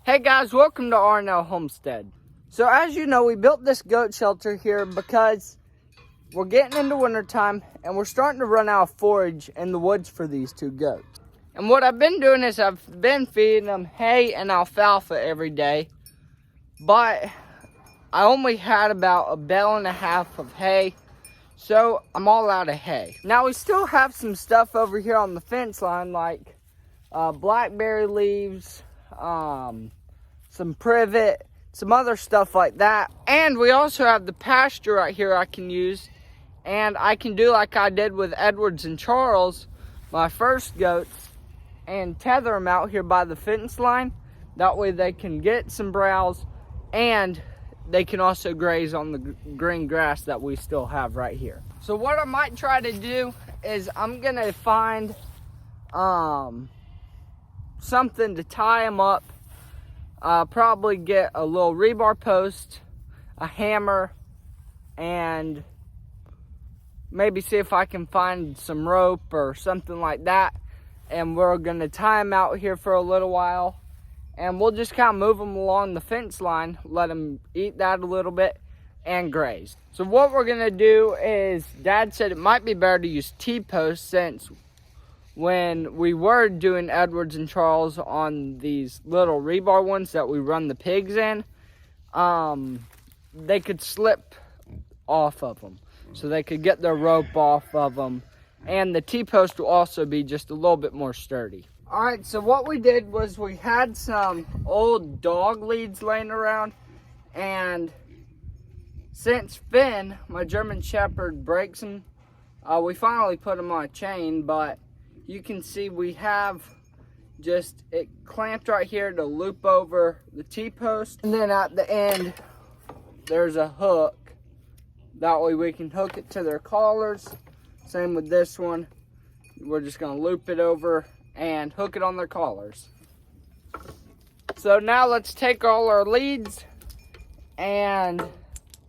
Hey guys, welcome to R&L Homestead. So as you know, we built this goat shelter here because we're getting into wintertime and we're starting to run out of forage in the woods for these two goats. And what I've been doing is I've been feeding them hay and alfalfa every day, but I only had about a bale and a half of hay, so I'm all out of hay. Now we still have some stuff over here on the fence line like blackberry leaves, some privet, some other stuff like that. And we also have the pasture right here I can use, and I can do like I did with Edwards and Charles, my first goats, and tether them out here by the fence line. That way they can get some browse and they can also graze on the green grass that we still have right here. So what I might try to do is I'm gonna find something to tie them up. Probably get a little rebar post, a hammer, and maybe see if I can find some rope or something like that. And we're gonna tie them out here for a little while, and we'll just kind of move them along the fence line, let them eat that a little bit and graze. So what we're gonna do is, Dad said it might be better to use T-posts, since when we were doing Edwards and Charles on these little rebar ones that we run the pigs in, they could slip off of them. So they could get their rope off of them. And the T-post will also be just a little bit more sturdy. Alright, so what we did was we had some old dog leads laying around. And since Finn, my German Shepherd, breaks them, we finally put them on a chain. But you can see we have just it clamped right here to loop over the T-post. And then at the end, there's a hook. That way we can hook it to their collars. Same with this one. We're just gonna loop it over and hook it on their collars. So now let's take all our leads and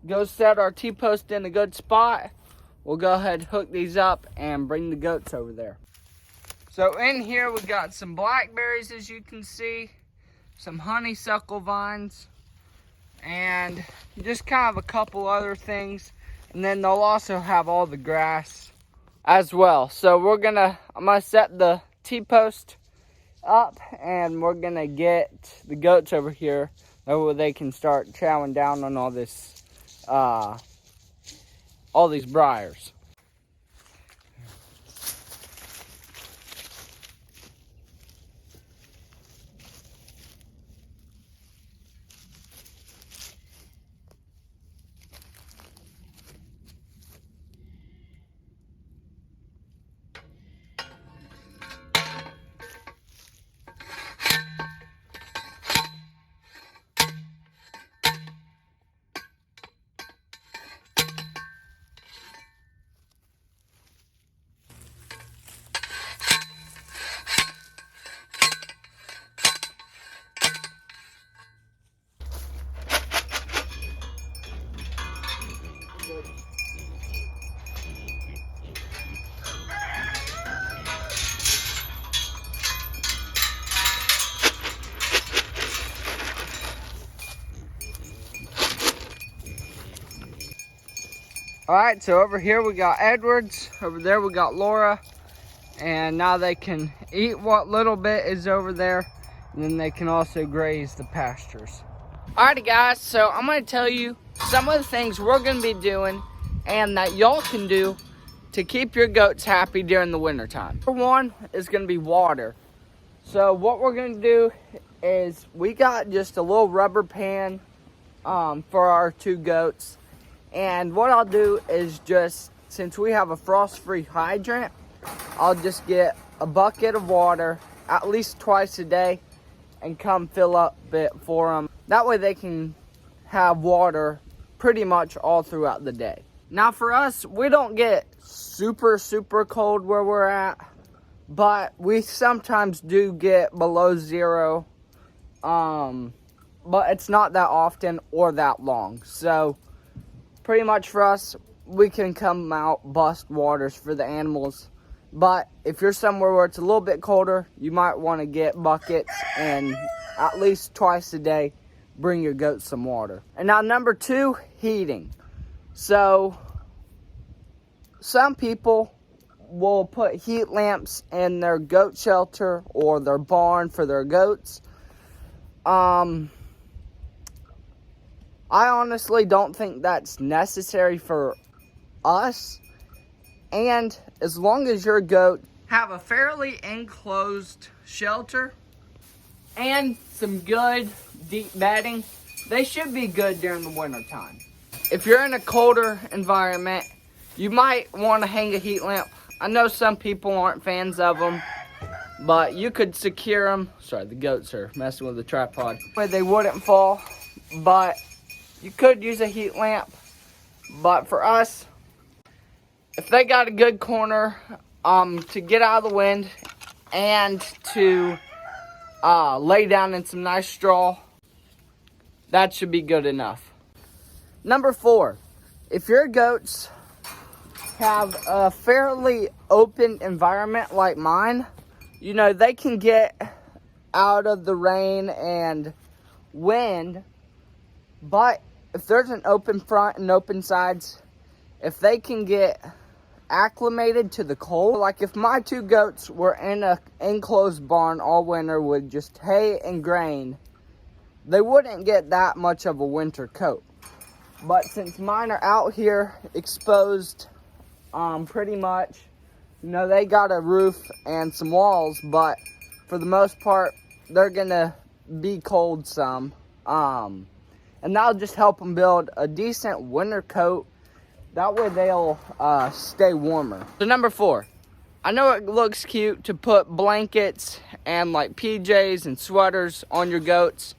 go set our T-post in a good spot. We'll go ahead and hook these up and bring the goats over there. So in here we got some blackberries, as you can see, some honeysuckle vines, and just kind of a couple other things. And then they'll also have all the grass as well. So I'm gonna set the T-post up, and we're gonna get the goats over here where they can start chowing down on all this, all these briars. Alright, so over here we got Edwards, over there we got Laura, and now they can eat what little bit is over there, and then they can also graze the pastures. Alrighty guys, so I'm going to tell you some of the things we're going to be doing and that y'all can do to keep your goats happy during the winter time. Number one is going to be water. So what we're going to do is we got just a little rubber pan for our two goats. And what I'll do is just, since we have a frost-free hydrant, I'll just get a bucket of water at least twice a day and come fill up it for them. That way they can have water pretty much all throughout the day. Now for us, we don't get super cold where we're at, but we sometimes do get below zero. But it's not that often or that long. So pretty much for us, we can come out, bust waters for the animals But if you're somewhere where it's a little bit colder, you might want to get buckets and at least twice a day bring your goats some water. And now number 2, heating. So some people will put heat lamps in their goat shelter or their barn for their goats. I honestly don't think that's necessary for us. And as long as your goat have a fairly enclosed shelter and some good deep bedding, they should be good during the winter time. If you're in a colder environment, you might want to hang a heat lamp. I know some people aren't fans of them, but you could secure them. Sorry, the goats are messing with the tripod. They wouldn't fall, but you could use a heat lamp. But for us, if they got a good corner to get out of the wind and to lay down in some nice straw, that should be good enough. Number 4, if your goats have a fairly open environment like mine, you know, they can get out of the rain and wind, but if there's an open front and open sides, if they can get acclimated to the cold, like if my 2 goats were in an enclosed barn all winter with just hay and grain, they wouldn't get that much of a winter coat. But since mine are out here exposed pretty much, you know, they got a roof and some walls, but for the most part, they're gonna be cold some. And that'll just help them build a decent winter coat. That way they'll stay warmer. So number 4, I know it looks cute to put blankets and like PJs and sweaters on your goats,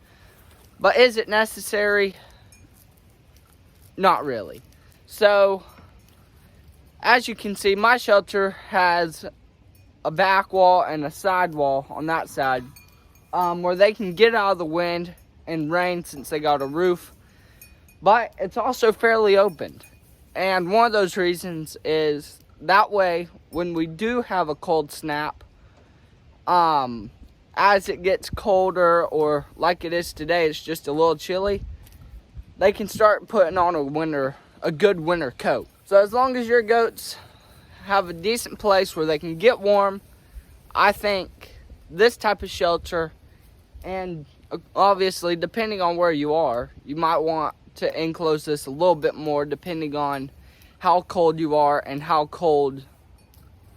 but is it necessary? Not really. So, as you can see, my shelter has a back wall and a side wall on that side where they can get out of the wind and rain since they got a roof. But it's also fairly open. And one of those reasons is that way when we do have a cold snap, as it gets colder or like it is today, it's just a little chilly, they can start putting on a good winter coat. So as long as your goats have a decent place where they can get warm, I think this type of shelter, and obviously depending on where you are, you might want to enclose this a little bit more depending on how cold you are and how cold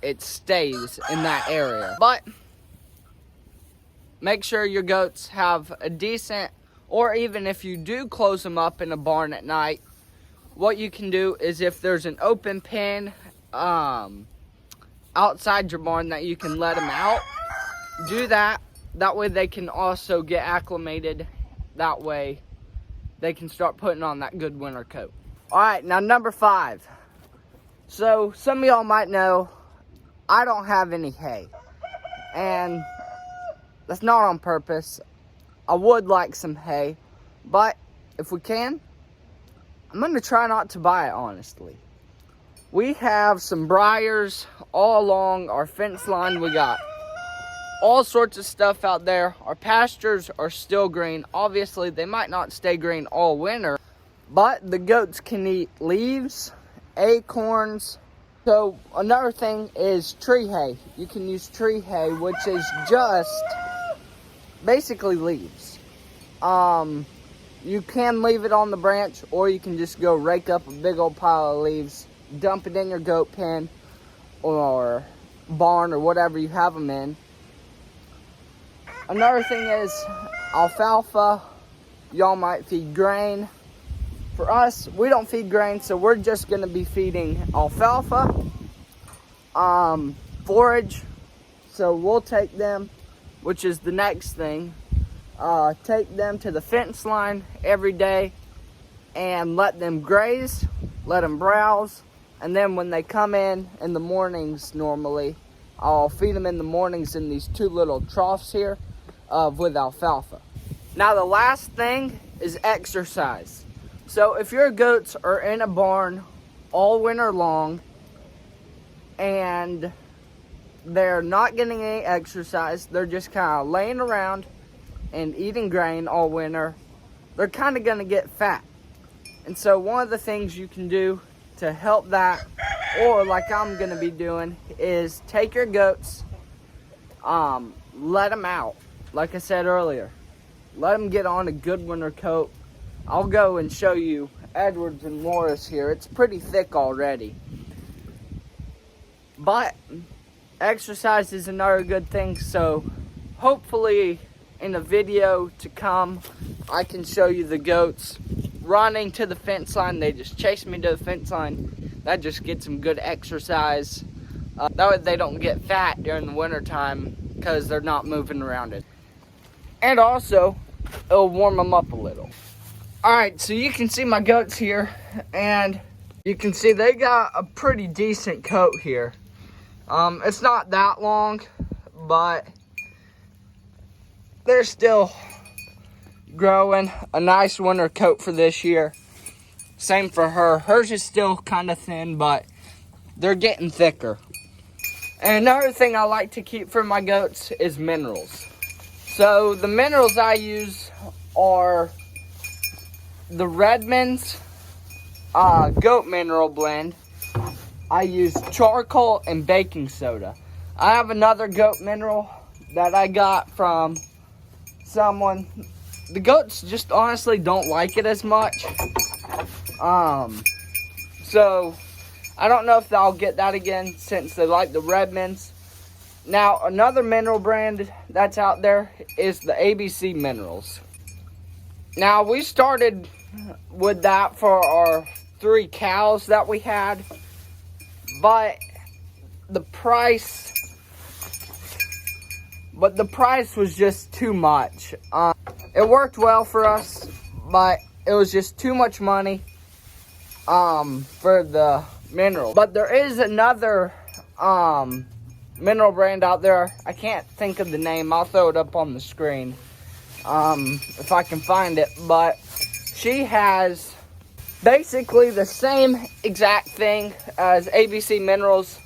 it stays in that area. But make sure your goats have a decent, or even if you do close them up in a barn at night, what you can do is if there's an open pen outside your barn that you can let them out, do that. That way they can also get acclimated. That way they can start putting on that good winter coat. All right, now number 5. So some of y'all might know I don't have any hay, and that's not on purpose. I would like some hay, but if we can, I'm going to try not to buy it, honestly. We have some briars all along our fence line. We got all sorts of stuff out there. Our pastures are still green. Obviously, they might not stay green all winter, but the goats can eat leaves, acorns. So another thing is tree hay. You can use tree hay, which is just basically leaves. You can leave it on the branch, or you can just go rake up a big old pile of leaves, dump it in your goat pen or barn or whatever you have them in. Another thing is alfalfa. Y'all might feed grain. For us, we don't feed grain, so we're just going to be feeding alfalfa, forage. So we'll take them, which is the next thing, take them to the fence line every day and let them graze, let them browse, and then when they come in the mornings normally, I'll feed them in the mornings in these 2 little troughs here with alfalfa. Now the last thing is exercise. So if your goats are in a barn all winter long and they're not getting any exercise. They're just kind of laying around and eating grain all winter. They're kind of going to get fat. And so one of the things you can do to help that, or like I'm going to be doing, is take your goats, let them out. Like I said earlier, let them get on a good winter coat. I'll go and show you Edwards and Morris here. It's pretty thick already. But exercise is another good thing, so hopefully in a video to come, I can show you the goats running to the fence line. They just chase me to the fence line. That just gets them good exercise. That way they don't get fat during the winter time because they're not moving around it. And also, it'll warm them up a little. Alright, so you can see my goats here, and you can see they got a pretty decent coat here. It's not that long, but they're still growing. A nice winter coat for this year. Same for her. Hers is still kind of thin, but they're getting thicker. And another thing I like to keep for my goats is minerals. So the minerals I use are the Redmond's goat mineral blend. I use charcoal and baking soda. I have another goat mineral that I got from someone. The goats just honestly don't like it as much. So I don't know if I'll get that again since they like the Redmond's. Now another mineral brand that's out there is the ABC Minerals. Now we started with that for our 3 cows that we had, but the price was just too much. It worked well for us, but it was just too much money for the mineral. But there is another mineral brand out there. I can't think of the name. I'll throw it up on the screen if I can find it. But she has basically the same exact thing as ABC Minerals.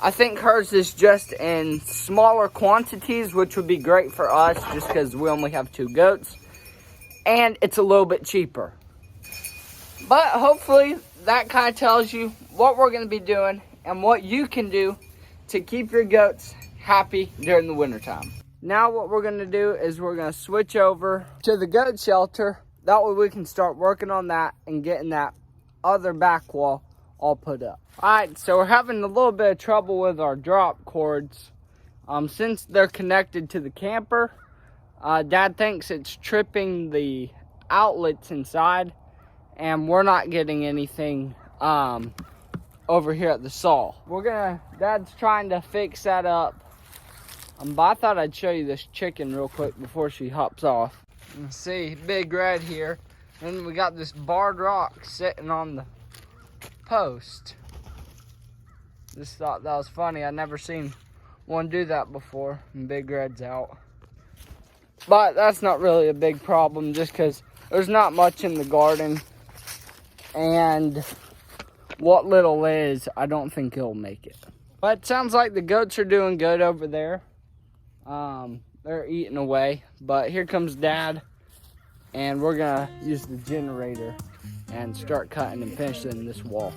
I think hers is just in smaller quantities, which would be great for us just because we only have 2 goats. And it's a little bit cheaper. But hopefully that kind of tells you what we're going to be doing and what you can do to keep your goats happy during the wintertime. Now what we're going to do is we're going to switch over to the goat shelter. That way we can start working on that and getting that other back wall all put up. Alright, so we're having a little bit of trouble with our drop cords. Since they're connected to the camper, Dad thinks it's tripping the outlets inside, and we're not getting anything over here at the saw. Dad's trying to fix that up. But I thought I'd show you this chicken real quick before she hops off. You can see Big Red here. And we got this barred rock sitting on the post. Just thought that was funny. I'd never seen one do that before. And Big Red's out. But that's not really a big problem just because there's not much in the garden. And what little is, I don't think he'll make it. But it sounds like the goats are doing good over there. They're eating away. But here comes Dad. And we're going to use the generator and start cutting and finishing this wall.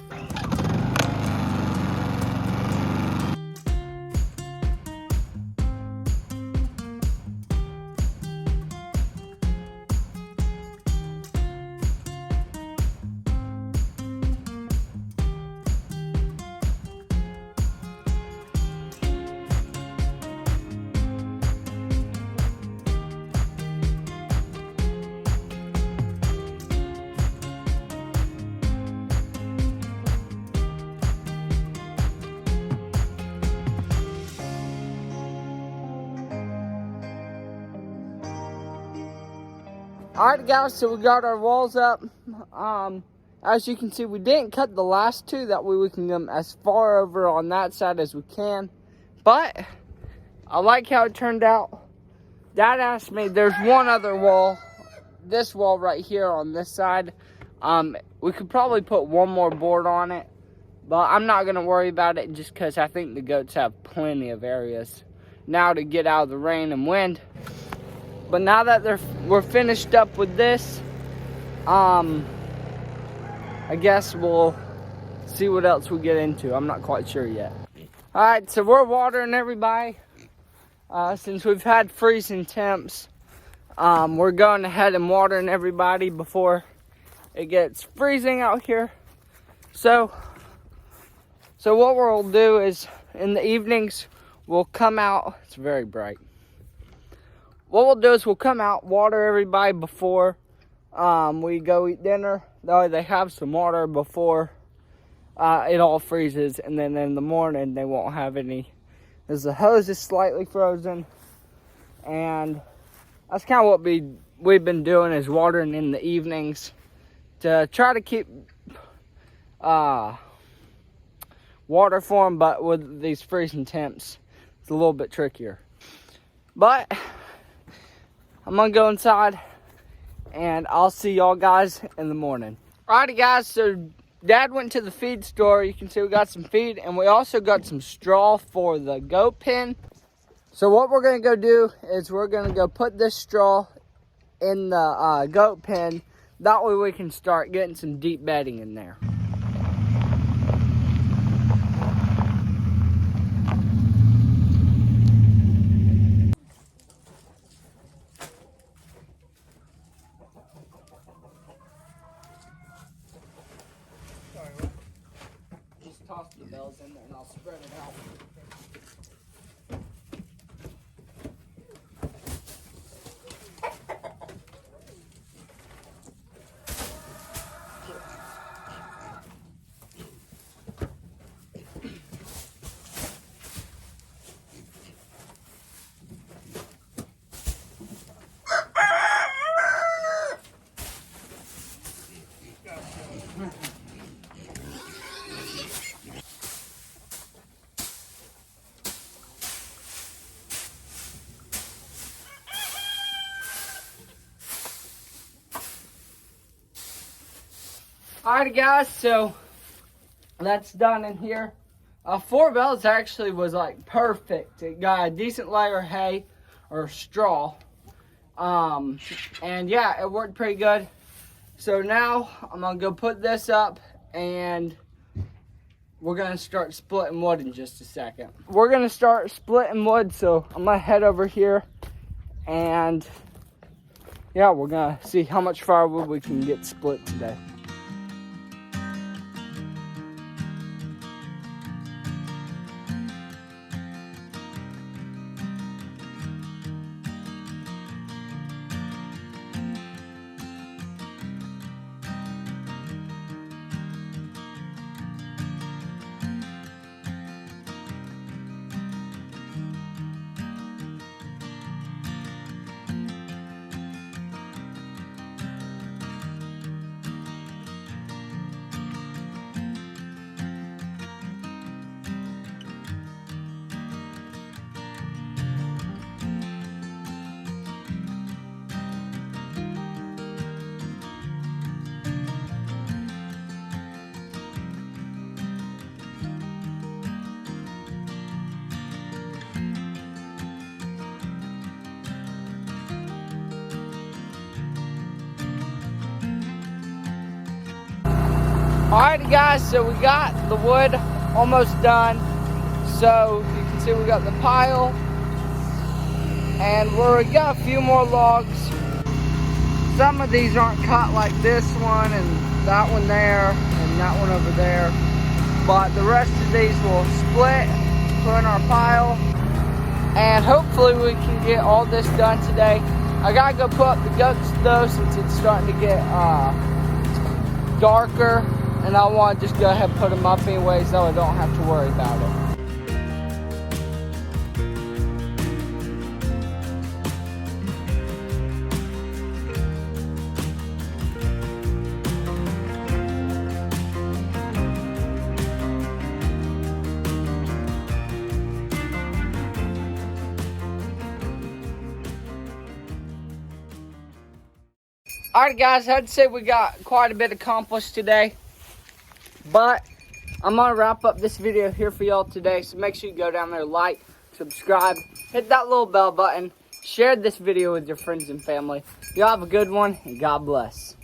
Alright guys, so we got our walls up. As you can see, we didn't cut the last 2. That way we can come as far over on that side as we can. But I like how it turned out. Dad asked me, there's one other wall. This wall right here on this side. We could probably put one more board on it. But I'm not going to worry about it just because I think the goats have plenty of areas now to get out of the rain and wind. But now that we're finished up with this, I guess we'll see what else we get into. I'm not quite sure yet. Alright, so we're watering everybody. Since we've had freezing temps, we're going ahead and watering everybody before it gets freezing out here. So what we'll do is in the evenings, we'll come out. It's very bright. What we'll do is we'll come out, water everybody before we go eat dinner. That way they have some water before it all freezes. And then in the morning, they won't have any. Because the hose is slightly frozen. And that's kind of what we've been doing, is watering in the evenings to try to keep water for them. But with these freezing temps, it's a little bit trickier. But I'm gonna go inside and I'll see y'all guys in the morning. Alrighty guys, so Dad went to the feed store. You can see we got some feed, and we also got some straw for the goat pen. So what we're gonna go do is we're gonna go put this straw in the goat pen. That way we can start getting some deep bedding in there. Toss the bells in there and I'll spread it out. Alrighty guys, so that's done in here. 4 bells actually was like perfect. It got a decent layer of hay or straw. And yeah, it worked pretty good. So now I'm gonna go put this up and we're gonna start splitting wood in just a second. We're gonna start splitting wood, so I'm gonna head over here and yeah, we're gonna see how much firewood we can get split today. Alrighty guys, so we got the wood almost done. So you can see we got the pile and we got a few more logs. Some of these aren't cut like this one and that one there and that one over there. But the rest of these will split, put in our pile, and hopefully we can get all this done today. I gotta go put up the goats though, since it's starting to get darker. And I want to just go ahead and put them up anyway, so I don't have to worry about it. Alright guys, I'd say we got quite a bit accomplished today. But I'm gonna wrap up this video here for y'all today, so make sure you go down there, like, subscribe, hit that little bell button, share this video with your friends and family. Y'all have a good one, and God bless.